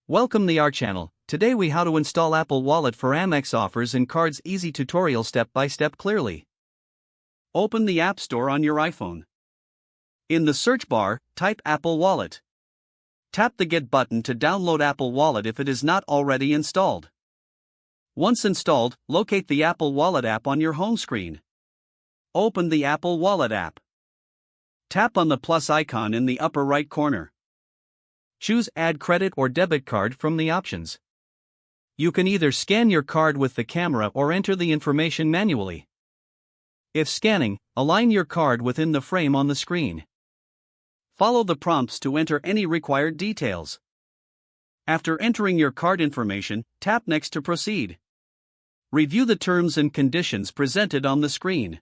Welcome to our channel. Today we how to install Apple Wallet for Amex offers and cards easy tutorial step by step clearly. Open the App Store on your iPhone. In the search bar, type Apple Wallet. Tap the Get button to download Apple Wallet if it is not already installed. Once installed, locate the Apple Wallet app on your home screen. Open the Apple Wallet app. Tap on the plus icon in the upper right corner. Choose Add Credit or Debit Card from the options. You can either scan your card with the camera or enter the information manually. If scanning, align your card within the frame on the screen. Follow the prompts to enter any required details. After entering your card information, tap Next to proceed. Review the terms and conditions presented on the screen.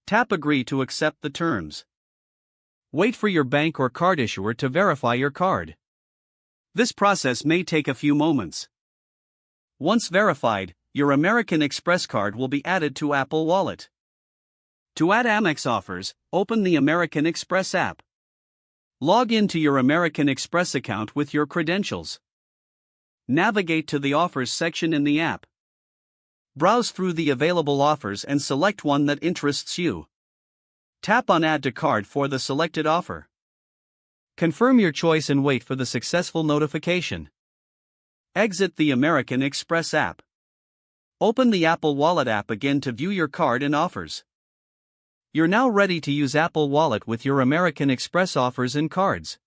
Tap Agree to accept the terms. Wait for your bank or card issuer to verify your card. This process may take a few moments. Once verified, your American Express card will be added to Apple Wallet. To add Amex offers, open the American Express app. Log into your American Express account with your credentials. Navigate to the Offers section in the app. Browse through the available offers and select one that interests you. Tap on Add to Cart for the selected offer. Confirm your choice and wait for the successful notification. Exit the American Express app. Open the Apple Wallet app again to view your card and offers. You're now ready to use Apple Wallet with your American Express offers and cards.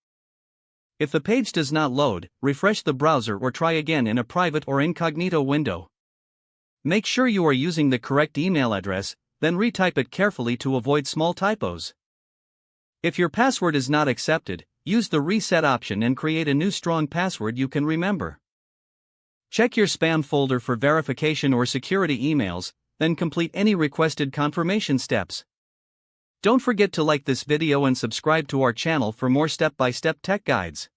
If the page does not load, refresh the browser or try again in a private or incognito window. Make sure you are using the correct email address, then retype it carefully to avoid small typos. If your password is not accepted, use the reset option and create a new strong password you can remember. Check your spam folder for verification or security emails, then complete any requested confirmation steps. Don't forget to like this video and subscribe to our channel for more step-by-step tech guides.